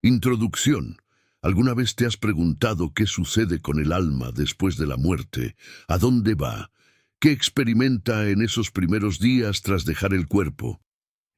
Introducción. ¿Alguna vez te has preguntado qué sucede con el alma después de la muerte? ¿A dónde va? ¿Qué experimenta en esos primeros días tras dejar el cuerpo?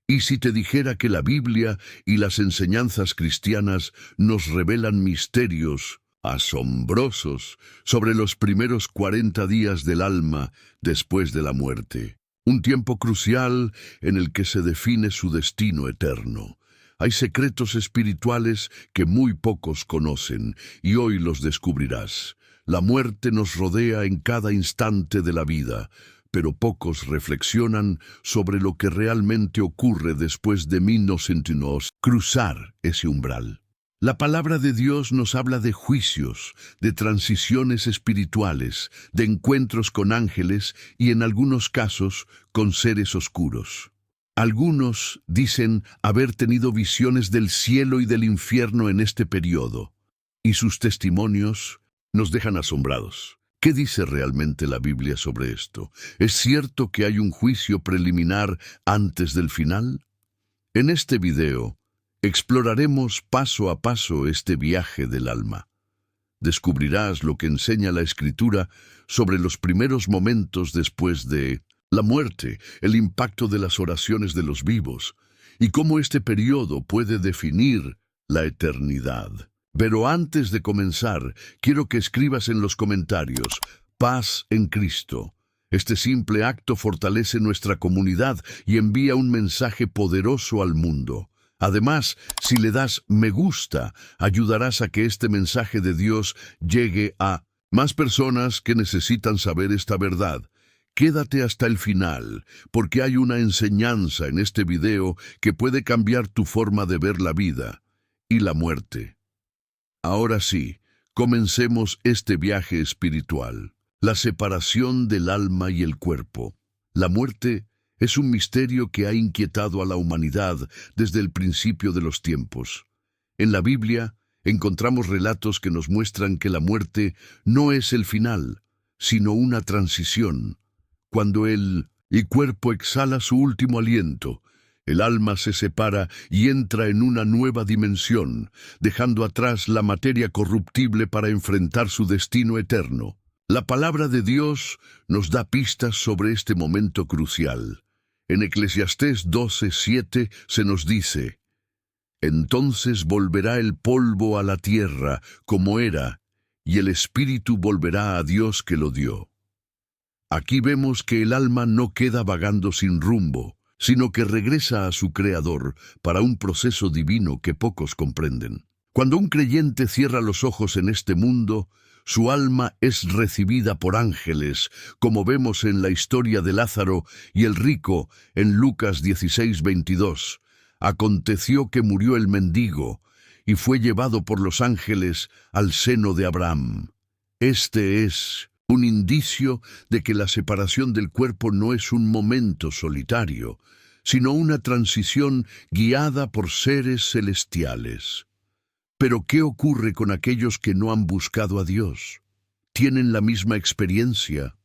¿Y si te dijera que la Biblia y las enseñanzas cristianas nos revelan misterios asombrosos sobre los primeros 40 días del alma después de la muerte? Un tiempo crucial en el que se define su destino eterno. Hay secretos espirituales que muy pocos conocen, y hoy los descubrirás. La muerte nos rodea en cada instante de la vida, pero pocos reflexionan sobre lo que realmente ocurre después de 1900 cruzar ese umbral. La palabra de Dios nos habla de juicios, de transiciones espirituales, de encuentros con ángeles y en algunos casos con seres oscuros. Algunos dicen haber tenido visiones del cielo y del infierno en este periodo, y sus testimonios nos dejan asombrados. ¿Qué dice realmente la Biblia sobre esto? ¿Es cierto que hay un juicio preliminar antes del final? En este video, exploraremos paso a paso este viaje del alma. Descubrirás lo que enseña la Escritura sobre los primeros momentos después de la muerte, el impacto de las oraciones de los vivos, y cómo este periodo puede definir la eternidad. Pero antes de comenzar, quiero que escribas en los comentarios: paz en Cristo. Este simple acto fortalece nuestra comunidad y envía un mensaje poderoso al mundo. Además, si le das me gusta, ayudarás a que este mensaje de Dios llegue a más personas que necesitan saber esta verdad. Quédate hasta el final, porque hay una enseñanza en este video que puede cambiar tu forma de ver la vida y la muerte. Ahora sí, comencemos este viaje espiritual. La separación del alma y el cuerpo. La muerte es un misterio que ha inquietado a la humanidad desde el principio de los tiempos. En la Biblia encontramos relatos que nos muestran que la muerte no es el final, sino una transición. Cuando el cuerpo exhala su último aliento, el alma se separa y entra en una nueva dimensión, dejando atrás la materia corruptible para enfrentar su destino eterno. La palabra de Dios nos da pistas sobre este momento crucial. En Eclesiastés 12:7 se nos dice: «Entonces volverá el polvo a la tierra como era, y el espíritu volverá a Dios que lo dio». Aquí vemos que el alma no queda vagando sin rumbo, sino que regresa a su Creador para un proceso divino que pocos comprenden. Cuando un creyente cierra los ojos en este mundo, su alma es recibida por ángeles, como vemos en la historia de Lázaro y el rico en Lucas 16:22. Aconteció que murió el mendigo y fue llevado por los ángeles al seno de Abraham. Este es un indicio de que la separación del cuerpo no es un momento solitario, sino una transición guiada por seres celestiales. Pero ¿qué ocurre con aquellos que no han buscado a Dios? ¿Tienen la misma experiencia?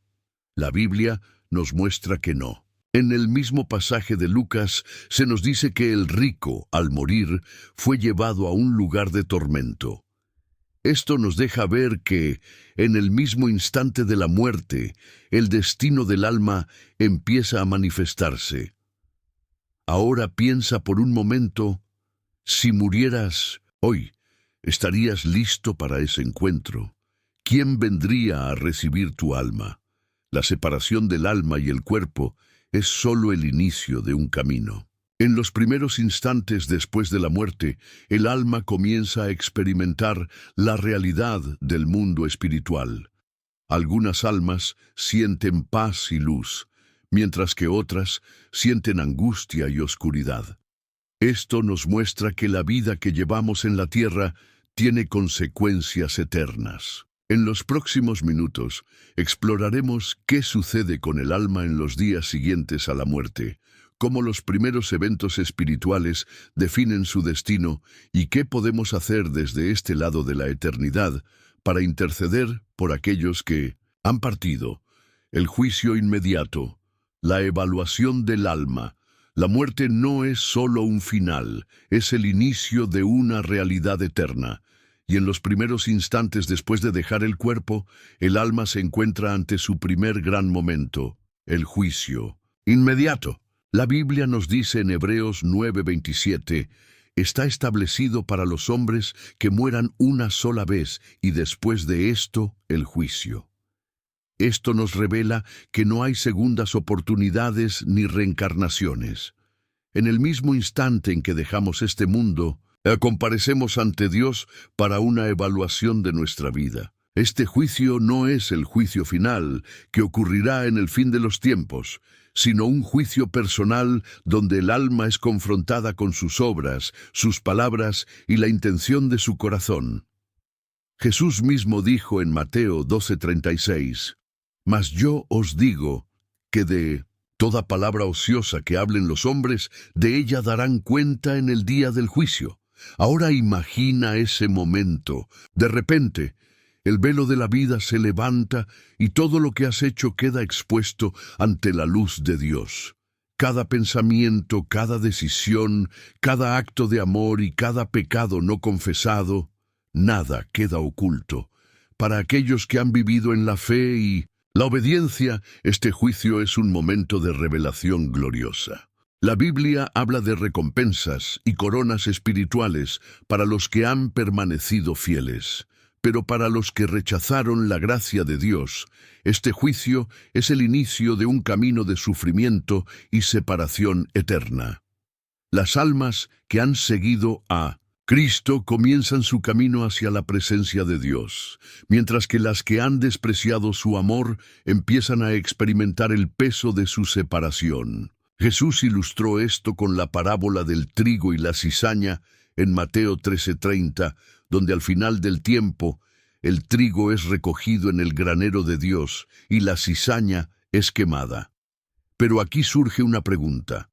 La Biblia nos muestra que no. En el mismo pasaje de Lucas se nos dice que el rico, al morir, fue llevado a un lugar de tormento. Esto nos deja ver que, en el mismo instante de la muerte, el destino del alma empieza a manifestarse. Ahora piensa por un momento: si murieras hoy, ¿estarías listo para ese encuentro? ¿Quién vendría a recibir tu alma? La separación del alma y el cuerpo es solo el inicio de un camino. En los primeros instantes después de la muerte, el alma comienza a experimentar la realidad del mundo espiritual. Algunas almas sienten paz y luz, mientras que otras sienten angustia y oscuridad. Esto nos muestra que la vida que llevamos en la tierra tiene consecuencias eternas. En los próximos minutos exploraremos qué sucede con el alma en los días siguientes a la muerte, cómo los primeros eventos espirituales definen su destino y qué podemos hacer desde este lado de la eternidad para interceder por aquellos que han partido. El juicio inmediato, la evaluación del alma, La muerte no es solo un final, es el inicio de una realidad eterna. Y en los primeros instantes después de dejar el cuerpo, el alma se encuentra ante su primer gran momento, el juicio. Inmediato. La Biblia nos dice en Hebreos 9:27, está establecido para los hombres que mueran una sola vez y después de esto el juicio. Esto nos revela que no hay segundas oportunidades ni reencarnaciones. En el mismo instante en que dejamos este mundo, comparecemos ante Dios para una evaluación de nuestra vida. Este juicio no es el juicio final que ocurrirá en el fin de los tiempos, sino un juicio personal donde el alma es confrontada con sus obras, sus palabras y la intención de su corazón. Jesús mismo dijo en Mateo 12:36, «Mas yo os digo que de toda palabra ociosa que hablen los hombres, de ella darán cuenta en el día del juicio». Ahora imagina ese momento. De repente, el velo de la vida se levanta y todo lo que has hecho queda expuesto ante la luz de Dios. Cada pensamiento, cada decisión, cada acto de amor y cada pecado no confesado, nada queda oculto. Para aquellos que han vivido en la fe y la obediencia, este juicio es un momento de revelación gloriosa. La Biblia habla de recompensas y coronas espirituales para los que han permanecido fieles. Pero para los que rechazaron la gracia de Dios, este juicio es el inicio de un camino de sufrimiento y separación eterna. Las almas que han seguido a Cristo comienzan su camino hacia la presencia de Dios, mientras que las que han despreciado su amor empiezan a experimentar el peso de su separación. Jesús ilustró esto con la parábola del trigo y la cizaña en Mateo 13:30, donde al final del tiempo el trigo es recogido en el granero de Dios y la cizaña es quemada. Pero aquí surge una pregunta.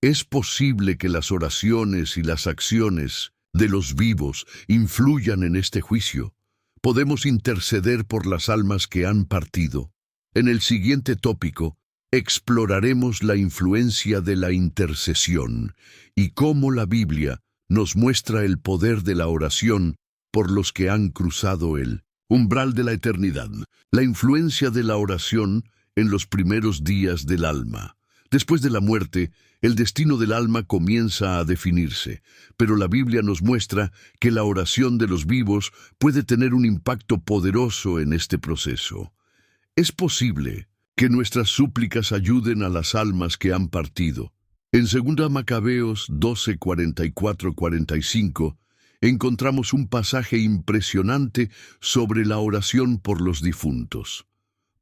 ¿Es posible que las oraciones y las acciones de los vivos influyan en este juicio? ¿Podemos interceder por las almas que han partido? En el siguiente tópico, exploraremos la influencia de la intercesión y cómo la Biblia nos muestra el poder de la oración por los que han cruzado el umbral de la eternidad, la influencia de la oración en los primeros días del alma. Después de la muerte, el destino del alma comienza a definirse, pero la Biblia nos muestra que la oración de los vivos puede tener un impacto poderoso en este proceso. Es posible que nuestras súplicas ayuden a las almas que han partido. En 2 Macabeos 12:44-45 encontramos un pasaje impresionante sobre la oración por los difuntos.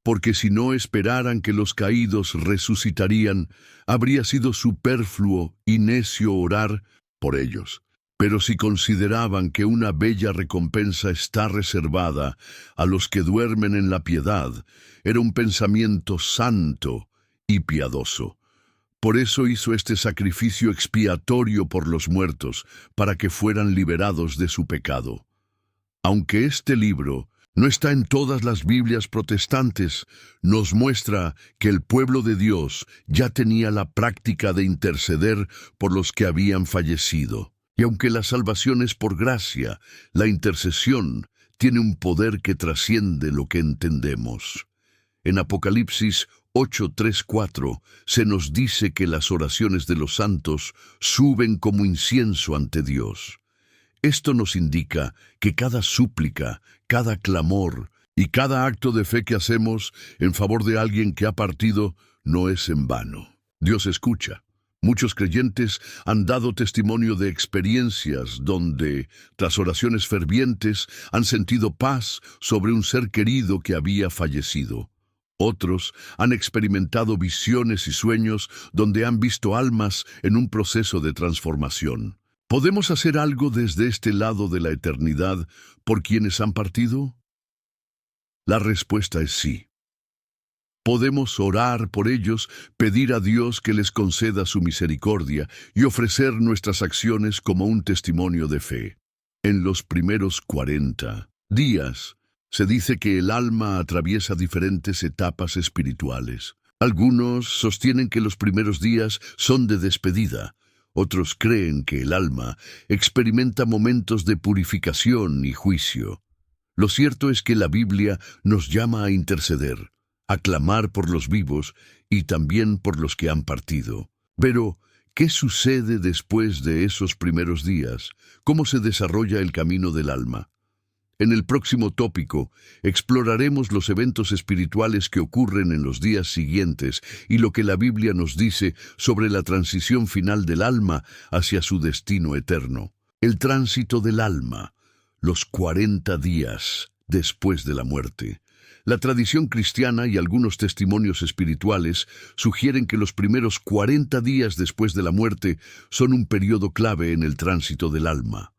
Porque si no esperaran que los caídos resucitarían, habría sido superfluo y necio orar por ellos. Pero si consideraban que una bella recompensa está reservada a los que duermen en la piedad, era un pensamiento santo y piadoso. Por eso hizo este sacrificio expiatorio por los muertos, para que fueran liberados de su pecado. Aunque este libro no está en todas las Biblias protestantes, nos muestra que el pueblo de Dios ya tenía la práctica de interceder por los que habían fallecido. Y aunque la salvación es por gracia, la intercesión tiene un poder que trasciende lo que entendemos. En Apocalipsis 8:3-4 se nos dice que las oraciones de los santos suben como incienso ante Dios. Esto nos indica que cada súplica, cada clamor y cada acto de fe que hacemos en favor de alguien que ha partido no es en vano. Dios escucha. Muchos creyentes han dado testimonio de experiencias donde, tras oraciones fervientes, han sentido paz sobre un ser querido que había fallecido. Otros han experimentado visiones y sueños donde han visto almas en un proceso de transformación. ¿Podemos hacer algo desde este lado de la eternidad por quienes han partido? La respuesta es sí. Podemos orar por ellos, pedir a Dios que les conceda su misericordia y ofrecer nuestras acciones como un testimonio de fe. En los primeros 40 días, se dice que el alma atraviesa diferentes etapas espirituales. Algunos sostienen que los primeros días son de despedida. Otros creen que el alma experimenta momentos de purificación y juicio. Lo cierto es que la Biblia nos llama a interceder, a clamar por los vivos y también por los que han partido. Pero, ¿qué sucede después de esos primeros días? ¿Cómo se desarrolla el camino del alma? En el próximo tópico, exploraremos los eventos espirituales que ocurren en los días siguientes y lo que la Biblia nos dice sobre la transición final del alma hacia su destino eterno. El tránsito del alma, los 40 días después de la muerte. La tradición cristiana y algunos testimonios espirituales sugieren que los primeros 40 días después de la muerte son un periodo clave en el tránsito del alma.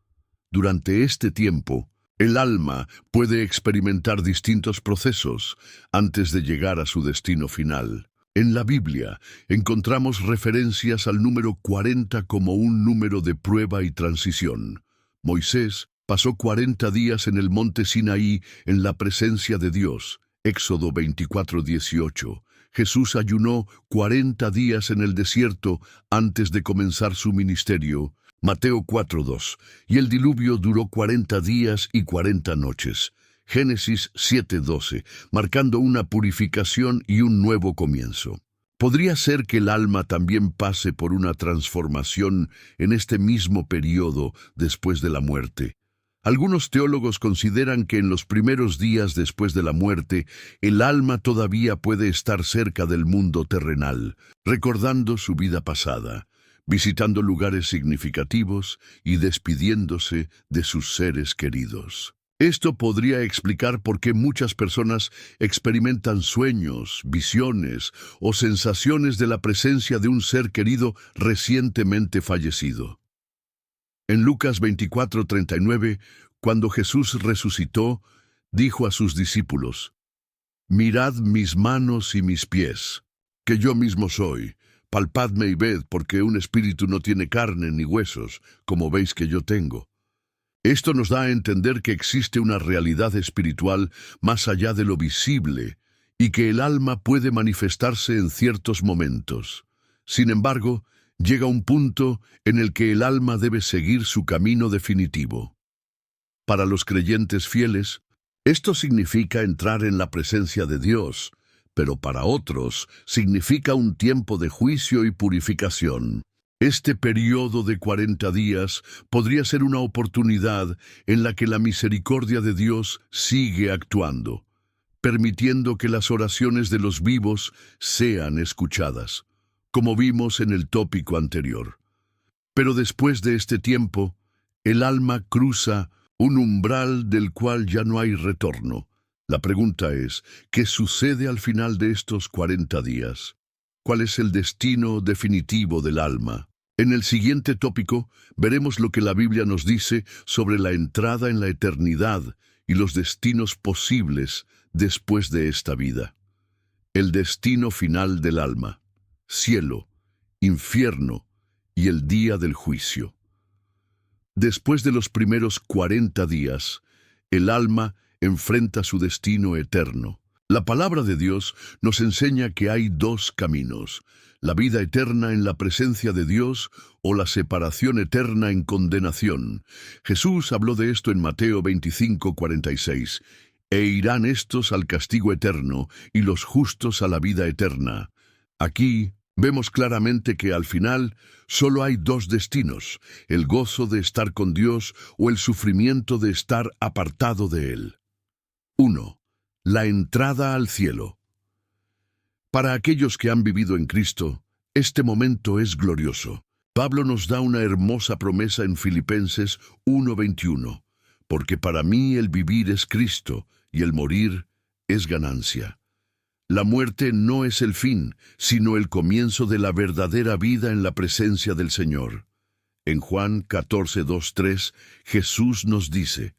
Durante este tiempo, el alma puede experimentar distintos procesos antes de llegar a su destino final. En la Biblia encontramos referencias al número 40 como un número de prueba y transición. Moisés pasó 40 días en el monte Sinaí en la presencia de Dios. Éxodo 24:18. Jesús ayunó 40 días en el desierto antes de comenzar su ministerio. Mateo 4:2. Y el diluvio duró 40 días y 40 noches. Génesis 7:12, marcando una purificación y un nuevo comienzo. ¿Podría ser que el alma también pase por una transformación en este mismo periodo después de la muerte? Algunos teólogos consideran que en los primeros días después de la muerte, el alma todavía puede estar cerca del mundo terrenal, recordando su vida pasada, visitando lugares significativos y despidiéndose de sus seres queridos. Esto podría explicar por qué muchas personas experimentan sueños, visiones o sensaciones de la presencia de un ser querido recientemente fallecido. En Lucas 24:39, cuando Jesús resucitó, dijo a sus discípulos: «Mirad mis manos y mis pies, que yo mismo soy. Palpadme y ved, porque un espíritu no tiene carne ni huesos, como veis que yo tengo». Esto nos da a entender que existe una realidad espiritual más allá de lo visible y que el alma puede manifestarse en ciertos momentos. Sin embargo, llega un punto en el que el alma debe seguir su camino definitivo. Para los creyentes fieles, esto significa entrar en la presencia de Dios, pero para otros significa un tiempo de juicio y purificación. Este periodo de 40 días podría ser una oportunidad en la que la misericordia de Dios sigue actuando, permitiendo que las oraciones de los vivos sean escuchadas, como vimos en el tópico anterior. Pero después de este tiempo, el alma cruza un umbral del cual ya no hay retorno. La pregunta es, ¿qué sucede al final de estos 40 días? ¿Cuál es el destino definitivo del alma? En el siguiente tópico veremos lo que la Biblia nos dice sobre la entrada en la eternidad y los destinos posibles después de esta vida. El destino final del alma: cielo, infierno y el día del juicio. Después de los primeros 40 días, el alma enfrenta su destino eterno. La palabra de Dios nos enseña que hay dos caminos: la vida eterna en la presencia de Dios o la separación eterna en condenación. Jesús habló de esto en Mateo 25:46. «E irán estos al castigo eterno y los justos a la vida eterna». Aquí vemos claramente que al final solo hay dos destinos: el gozo de estar con Dios o el sufrimiento de estar apartado de Él. 1. La entrada al cielo. Para aquellos que han vivido en Cristo, este momento es glorioso. Pablo nos da una hermosa promesa en Filipenses 1:21. «Porque para mí el vivir es Cristo y el morir es ganancia». La muerte no es el fin, sino el comienzo de la verdadera vida en la presencia del Señor. En Juan 14:2-3, Jesús nos dice: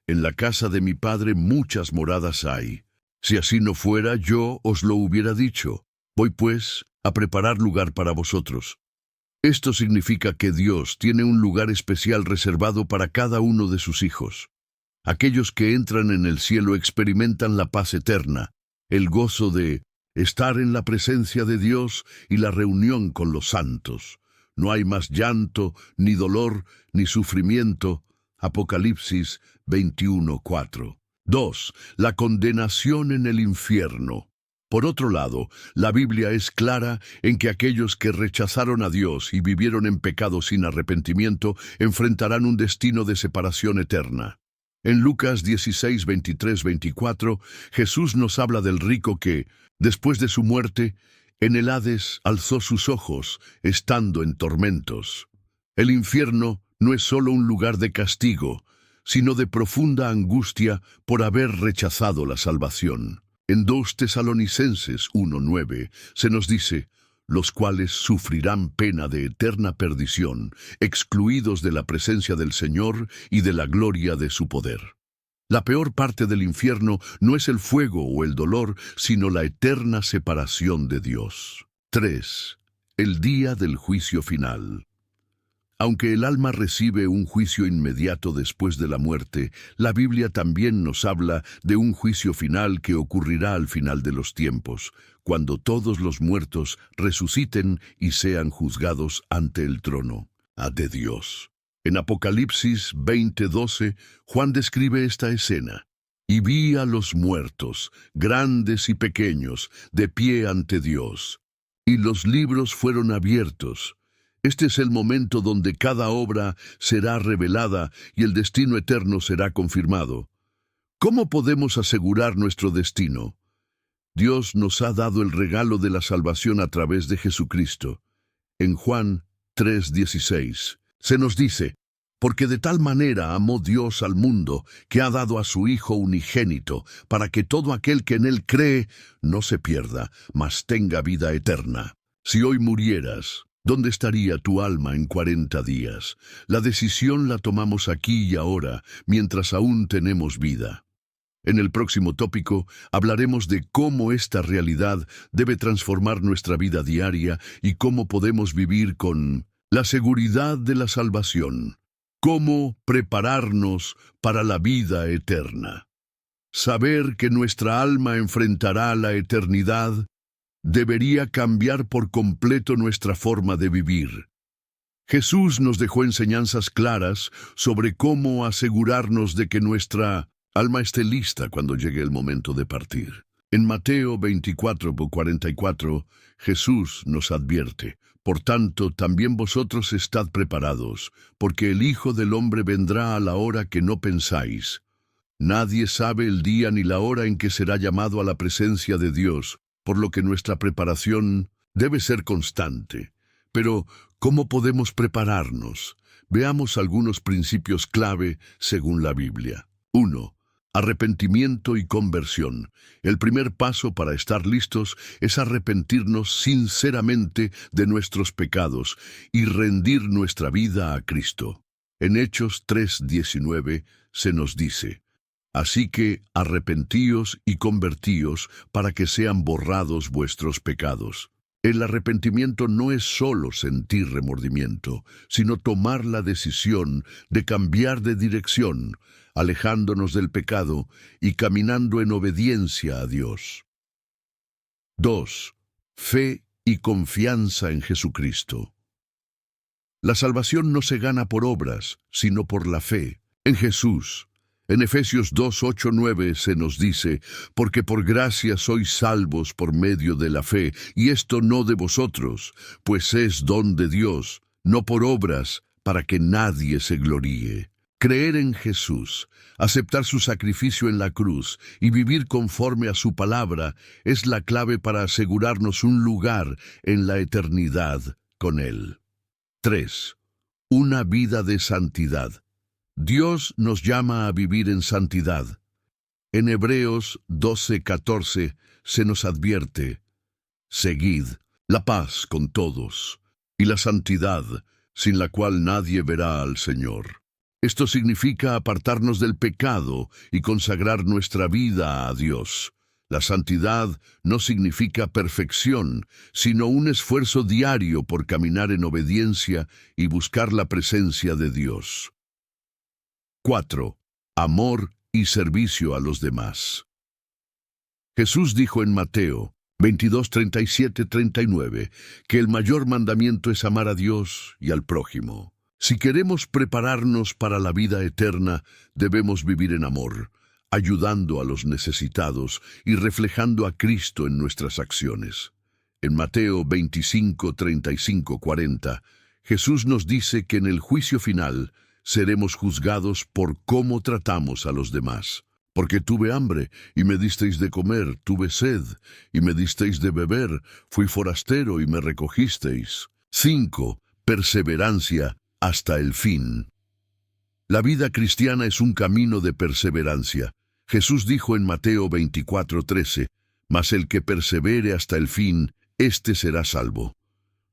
«En la casa de mi Padre muchas moradas hay. Si así no fuera, yo os lo hubiera dicho. Voy pues a preparar lugar para vosotros». Esto significa que Dios tiene un lugar especial reservado para cada uno de sus hijos. Aquellos que entran en el cielo experimentan la paz eterna, el gozo de estar en la presencia de Dios y la reunión con los santos. No hay más llanto, ni dolor, ni sufrimiento. Apocalipsis 21:4. 2. La condenación en el infierno. Por otro lado, la Biblia es clara en que aquellos que rechazaron a Dios y vivieron en pecado sin arrepentimiento enfrentarán un destino de separación eterna. En Lucas 16, 23, 24, Jesús nos habla del rico que, después de su muerte, en el Hades alzó sus ojos, estando en tormentos. El infierno no es solo un lugar de castigo, sino de profunda angustia por haber rechazado la salvación. En 2 Tesalonicenses 1:9 se nos dice, los cuales sufrirán pena de eterna perdición, excluidos de la presencia del Señor y de la gloria de su poder. La peor parte del infierno no es el fuego o el dolor, sino la eterna separación de Dios. 3. El día del juicio final. Aunque el alma recibe un juicio inmediato después de la muerte, la Biblia también nos habla de un juicio final que ocurrirá al final de los tiempos, cuando todos los muertos resuciten y sean juzgados ante el trono de Dios. En Apocalipsis 20:12, Juan describe esta escena. Y vi a los muertos, grandes y pequeños, de pie ante Dios. Y los libros fueron abiertos. Este es el momento donde cada obra será revelada y el destino eterno será confirmado. ¿Cómo podemos asegurar nuestro destino? Dios nos ha dado el regalo de la salvación a través de Jesucristo. En Juan 3:16 se nos dice, porque de tal manera amó Dios al mundo, que ha dado a su Hijo unigénito, para que todo aquel que en él cree no se pierda, mas tenga vida eterna. Si hoy murieras, ¿dónde estaría tu alma en 40 días? La decisión la tomamos aquí y ahora, mientras aún tenemos vida. En el próximo tópico hablaremos de cómo esta realidad debe transformar nuestra vida diaria y cómo podemos vivir con la seguridad de la salvación. Cómo prepararnos para la vida eterna. Saber que nuestra alma enfrentará la eternidad debería cambiar por completo nuestra forma de vivir. Jesús nos dejó enseñanzas claras sobre cómo asegurarnos de que nuestra alma esté lista cuando llegue el momento de partir. En Mateo 24:44, Jesús nos advierte, por tanto, también vosotros estad preparados, porque el Hijo del Hombre vendrá a la hora que no pensáis. Nadie sabe el día ni la hora en que será llamado a la presencia de Dios, por lo que nuestra preparación debe ser constante. Pero, ¿cómo podemos prepararnos? Veamos algunos principios clave según la Biblia. 1. Arrepentimiento y conversión. El primer paso para estar listos es arrepentirnos sinceramente de nuestros pecados y rendir nuestra vida a Cristo. En Hechos 3:19 se nos dice, así que arrepentíos y convertíos para que sean borrados vuestros pecados. El arrepentimiento no es solo sentir remordimiento, sino tomar la decisión de cambiar de dirección, alejándonos del pecado y caminando en obediencia a Dios. 2. Fe y confianza en Jesucristo. La salvación no se gana por obras, sino por la fe en Jesús. En Efesios 2:8-9 se nos dice, porque por gracia sois salvos por medio de la fe, y esto no de vosotros, pues es don de Dios, no por obras, para que nadie se gloríe. Creer en Jesús, aceptar su sacrificio en la cruz y vivir conforme a su palabra es la clave para asegurarnos un lugar en la eternidad con Él. 3. Una vida de santidad. Dios nos llama a vivir en santidad. En Hebreos 12:14 se nos advierte, seguid la paz con todos y la santidad, sin la cual nadie verá al Señor. Esto significa apartarnos del pecado y consagrar nuestra vida a Dios. La santidad no significa perfección, sino un esfuerzo diario por caminar en obediencia y buscar la presencia de Dios. 4. Amor y servicio a los demás. Jesús dijo en Mateo 22, 37, 39, que el mayor mandamiento es amar a Dios y al prójimo. Si queremos prepararnos para la vida eterna, debemos vivir en amor, ayudando a los necesitados y reflejando a Cristo en nuestras acciones. En Mateo 25, 35, 40, Jesús nos dice que en el juicio final seremos juzgados por cómo tratamos a los demás. Porque tuve hambre, y me disteis de comer, tuve sed, y me disteis de beber, fui forastero, y me recogisteis. 5. Perseverancia hasta el fin. La vida cristiana es un camino de perseverancia. Jesús dijo en Mateo 24:13, «Mas el que persevere hasta el fin, éste será salvo».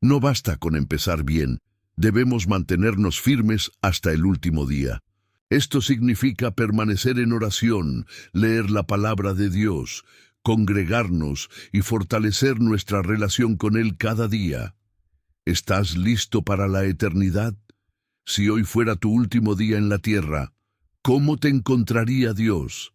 No basta con empezar bien, debemos mantenernos firmes hasta el último día. Esto significa permanecer en oración, leer la palabra de Dios, congregarnos y fortalecer nuestra relación con Él cada día. ¿Estás listo para la eternidad? Si hoy fuera tu último día en la tierra, ¿cómo te encontraría Dios?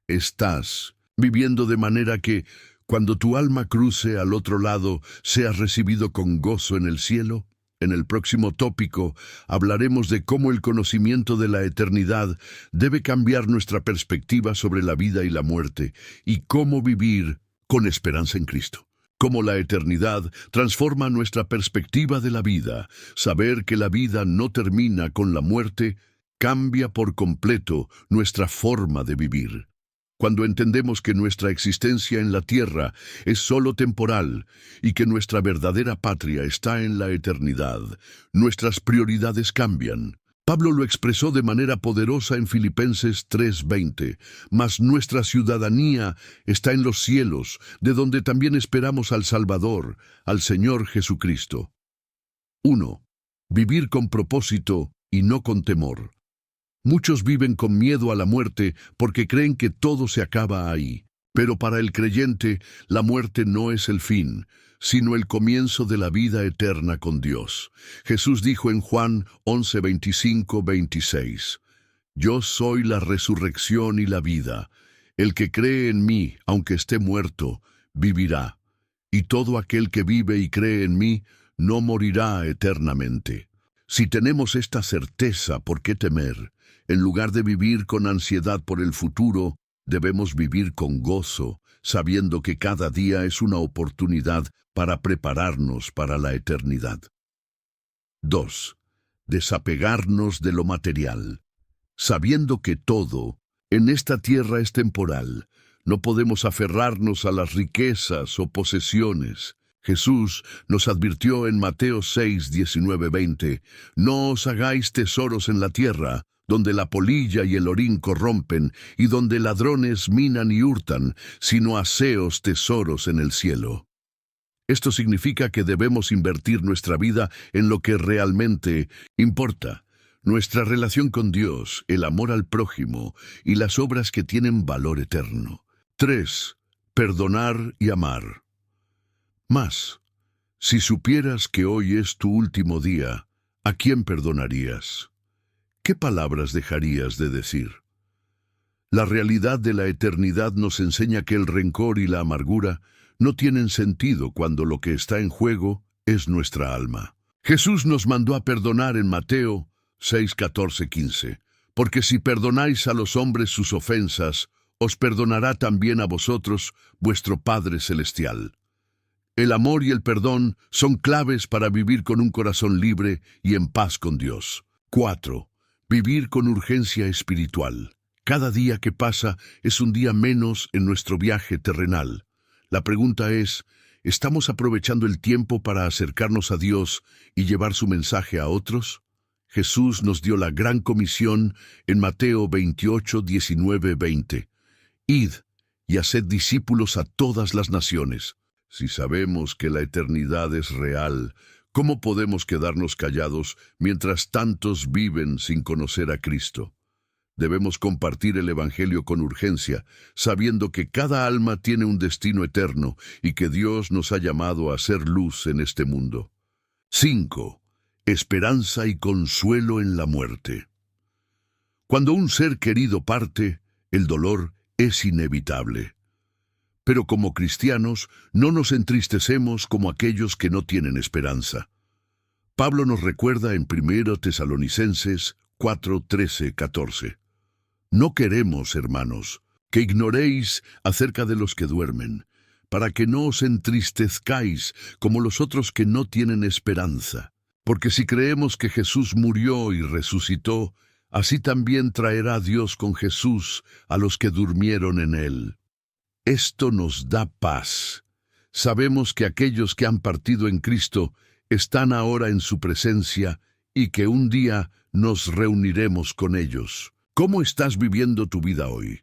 ¿Estás viviendo de manera que, cuando tu alma cruce al otro lado, seas recibido con gozo en el cielo? En el próximo tópico hablaremos de cómo el conocimiento de la eternidad debe cambiar nuestra perspectiva sobre la vida y la muerte, y cómo vivir con esperanza en Cristo. Cómo la eternidad transforma nuestra perspectiva de la vida. Saber que la vida no termina con la muerte cambia por completo nuestra forma de vivir. Cuando entendemos que nuestra existencia en la tierra es solo temporal y que nuestra verdadera patria está en la eternidad, nuestras prioridades cambian. Pablo lo expresó de manera poderosa en Filipenses 3:20, «Mas nuestra ciudadanía está en los cielos, de donde también esperamos al Salvador, al Señor Jesucristo». 1. Vivir con propósito y no con temor. Muchos viven con miedo a la muerte porque creen que todo se acaba ahí. Pero para el creyente, la muerte no es el fin, sino el comienzo de la vida eterna con Dios. Jesús dijo en Juan 11, 25, 26, «Yo soy la resurrección y la vida. El que cree en mí, aunque esté muerto, vivirá. Y todo aquel que vive y cree en mí, no morirá eternamente». Si tenemos esta certeza, ¿por qué temer? En lugar de vivir con ansiedad por el futuro, debemos vivir con gozo, sabiendo que cada día es una oportunidad para prepararnos para la eternidad. 2. Desapegarnos de lo material. Sabiendo que todo en esta tierra es temporal, no podemos aferrarnos a las riquezas o posesiones. Jesús nos advirtió en Mateo 6, 19, 20, «No os hagáis tesoros en la tierra, donde la polilla y el orín corrompen, y donde ladrones minan y hurtan, sino haceos tesoros en el cielo». Esto significa que debemos invertir nuestra vida en lo que realmente importa, nuestra relación con Dios, el amor al prójimo y las obras que tienen valor eterno. 3. Perdonar y amar. Más, si supieras que hoy es tu último día, ¿a quién perdonarías? ¿Qué palabras dejarías de decir? La realidad de la eternidad nos enseña que el rencor y la amargura no tienen sentido cuando lo que está en juego es nuestra alma. Jesús nos mandó a perdonar en Mateo 6, 14, 15, «Porque si perdonáis a los hombres sus ofensas, os perdonará también a vosotros vuestro Padre Celestial». El amor y el perdón son claves para vivir con un corazón libre y en paz con Dios. 4. Vivir con urgencia espiritual. Cada día que pasa es un día menos en nuestro viaje terrenal. La pregunta es, ¿estamos aprovechando el tiempo para acercarnos a Dios y llevar su mensaje a otros? Jesús nos dio la gran comisión en Mateo 28, 19, 20. «Id y haced discípulos a todas las naciones». Si sabemos que la eternidad es real, ¿cómo podemos quedarnos callados mientras tantos viven sin conocer a Cristo? Debemos compartir el Evangelio con urgencia, sabiendo que cada alma tiene un destino eterno y que Dios nos ha llamado a ser luz en este mundo. 5. Esperanza y consuelo en la muerte. Cuando un ser querido parte, el dolor es inevitable. Pero como cristianos, no nos entristecemos como aquellos que no tienen esperanza. Pablo nos recuerda en 1 Tesalonicenses 4, 13, 14. No queremos, hermanos, que ignoréis acerca de los que duermen, para que no os entristezcáis como los otros que no tienen esperanza. Porque si creemos que Jesús murió y resucitó, así también traerá Dios con Jesús a los que durmieron en él. Esto nos da paz. Sabemos que aquellos que han partido en Cristo están ahora en su presencia y que un día nos reuniremos con ellos. ¿Cómo estás viviendo tu vida hoy?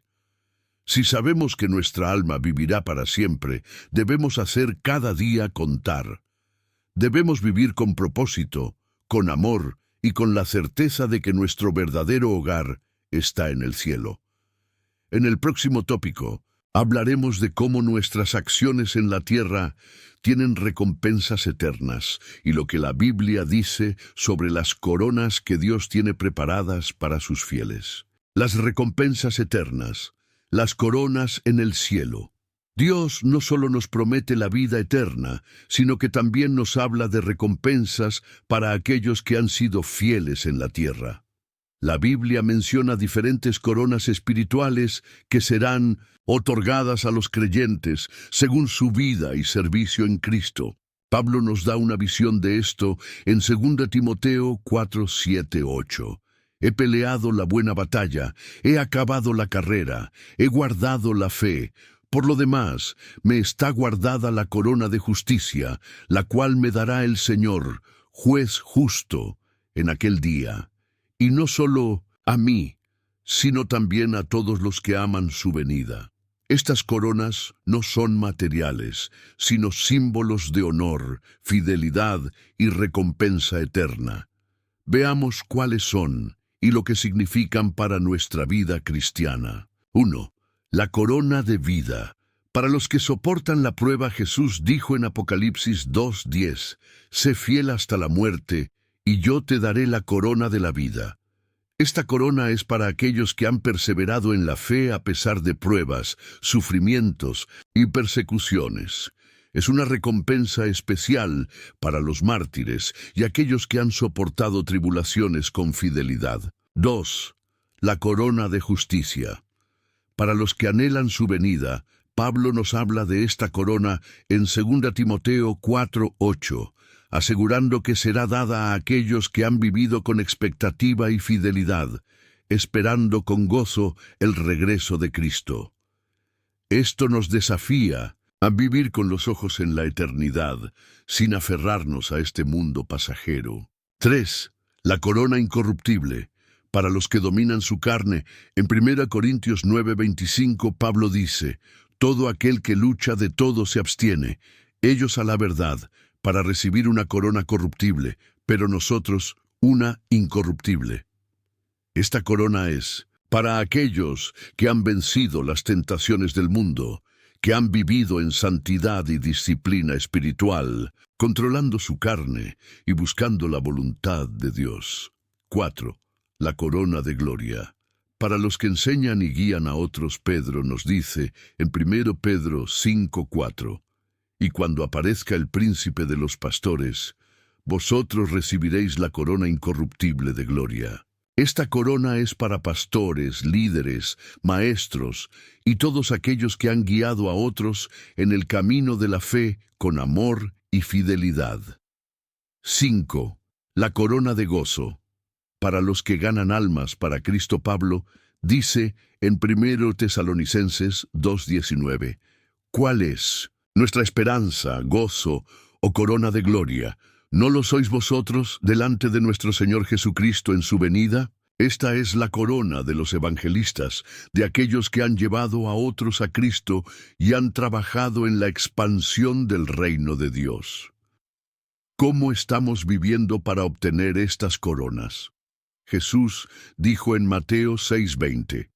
Si sabemos que nuestra alma vivirá para siempre, debemos hacer cada día contar. Debemos vivir con propósito, con amor y con la certeza de que nuestro verdadero hogar está en el cielo. En el próximo tópico, hablaremos de cómo nuestras acciones en la tierra tienen recompensas eternas y lo que la Biblia dice sobre las coronas que Dios tiene preparadas para sus fieles. Las recompensas eternas, las coronas en el cielo. Dios no solo nos promete la vida eterna, sino que también nos habla de recompensas para aquellos que han sido fieles en la tierra. La Biblia menciona diferentes coronas espirituales que serán otorgadas a los creyentes según su vida y servicio en Cristo. Pablo nos da una visión de esto en 2 Timoteo 4, 7, 8. He peleado la buena batalla, he acabado la carrera, he guardado la fe. Por lo demás, me está guardada la corona de justicia, la cual me dará el Señor, juez justo, en aquel día. Y no solo a mí, sino también a todos los que aman su venida. Estas coronas no son materiales, sino símbolos de honor, fidelidad y recompensa eterna. Veamos cuáles son y lo que significan para nuestra vida cristiana. 1. La corona de vida. Para los que soportan la prueba, Jesús dijo en Apocalipsis 2:10, «Sé fiel hasta la muerte, y yo te daré la corona de la vida». Esta corona es para aquellos que han perseverado en la fe a pesar de pruebas, sufrimientos y persecuciones. Es una recompensa especial para los mártires y aquellos que han soportado tribulaciones con fidelidad. 2. La corona de justicia. Para los que anhelan su venida, Pablo nos habla de esta corona en 2 Timoteo 4:8, asegurando que será dada a aquellos que han vivido con expectativa y fidelidad, esperando con gozo el regreso de Cristo. Esto nos desafía a vivir con los ojos en la eternidad, sin aferrarnos a este mundo pasajero. 3. La corona incorruptible. Para los que dominan su carne, en 1 Corintios 9:25 Pablo dice, «Todo aquel que lucha de todo se abstiene, ellos a la verdad, para recibir una corona corruptible, pero nosotros una incorruptible». Esta corona es para aquellos que han vencido las tentaciones del mundo, que han vivido en santidad y disciplina espiritual, controlando su carne y buscando la voluntad de Dios. 4. La corona de gloria. Para los que enseñan y guían a otros, Pedro nos dice en 1 Pedro 5:4, «Y cuando aparezca el príncipe de los pastores, vosotros recibiréis la corona incorruptible de gloria». Esta corona es para pastores, líderes, maestros y todos aquellos que han guiado a otros en el camino de la fe con amor y fidelidad. 5. La corona de gozo. Para los que ganan almas para Cristo, Pablo dice en 1 Tesalonicenses 2:19, «¿Cuál es nuestra esperanza, gozo o corona de gloria? ¿No lo sois vosotros delante de nuestro Señor Jesucristo en su venida?» Esta es la corona de los evangelistas, de aquellos que han llevado a otros a Cristo y han trabajado en la expansión del reino de Dios. ¿Cómo estamos viviendo para obtener estas coronas? Jesús dijo en Mateo 6:20,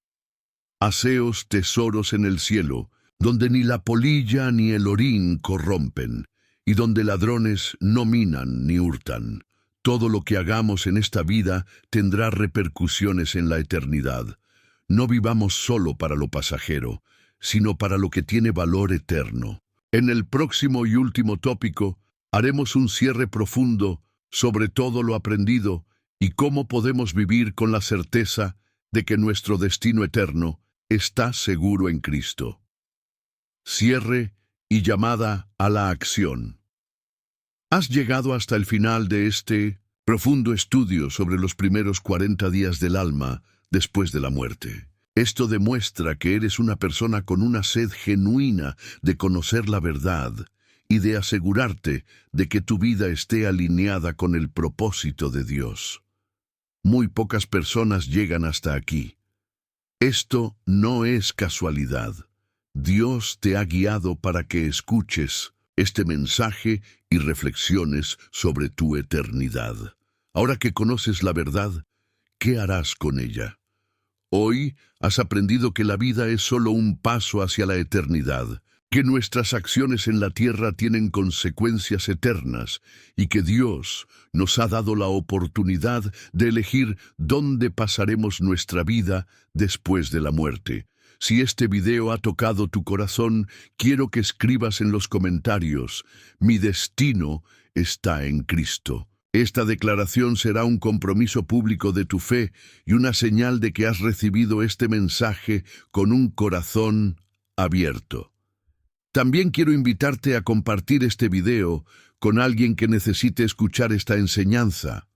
«Haceos tesoros en el cielo, donde ni la polilla ni el orín corrompen, y donde ladrones no minan ni hurtan. Todo lo que hagamos en esta vida tendrá repercusiones en la eternidad. No vivamos solo para lo pasajero, sino para lo que tiene valor eterno. En el próximo y último tópico, haremos un cierre profundo sobre todo lo aprendido y cómo podemos vivir con la certeza de que nuestro destino eterno está seguro en Cristo. Cierre y llamada a la acción. Has llegado hasta el final de este profundo estudio sobre los primeros 40 días del alma después de la muerte. Esto demuestra que eres una persona con una sed genuina de conocer la verdad y de asegurarte de que tu vida esté alineada con el propósito de Dios. Muy pocas personas llegan hasta aquí. Esto no es casualidad. Dios te ha guiado para que escuches este mensaje y reflexiones sobre tu eternidad. Ahora que conoces la verdad, ¿qué harás con ella? Hoy has aprendido que la vida es solo un paso hacia la eternidad, que nuestras acciones en la tierra tienen consecuencias eternas y que Dios nos ha dado la oportunidad de elegir dónde pasaremos nuestra vida después de la muerte. Si este video ha tocado tu corazón, quiero que escribas en los comentarios: mi destino está en Cristo. Esta declaración será un compromiso público de tu fe y una señal de que has recibido este mensaje con un corazón abierto. También quiero invitarte a compartir este video con alguien que necesite escuchar esta enseñanza.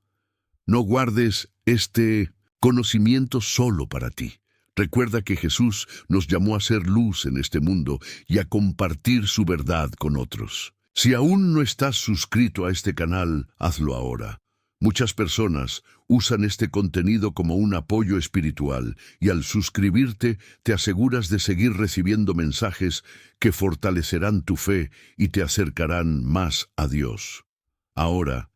No guardes este conocimiento solo para ti. Recuerda que Jesús nos llamó a ser luz en este mundo y a compartir su verdad con otros. Si aún no estás suscrito a este canal, hazlo ahora. Muchas personas usan este contenido como un apoyo espiritual y al suscribirte te aseguras de seguir recibiendo mensajes que fortalecerán tu fe y te acercarán más a Dios. Ahora,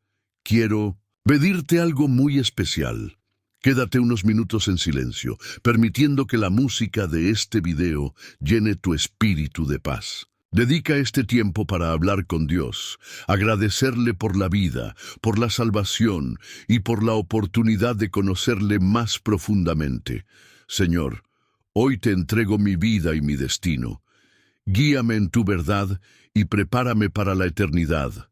quiero pedirte algo muy especial. Quédate unos minutos en silencio, permitiendo que la música de este video llene tu espíritu de paz. Dedica este tiempo para hablar con Dios, agradecerle por la vida, por la salvación y por la oportunidad de conocerle más profundamente. Señor, hoy te entrego mi vida y mi destino. Guíame en tu verdad y prepárame para la eternidad.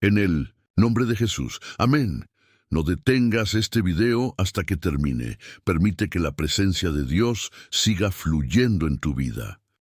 En el nombre de Jesús. Amén. No detengas este video hasta que termine. Permite que la presencia de Dios siga fluyendo en tu vida.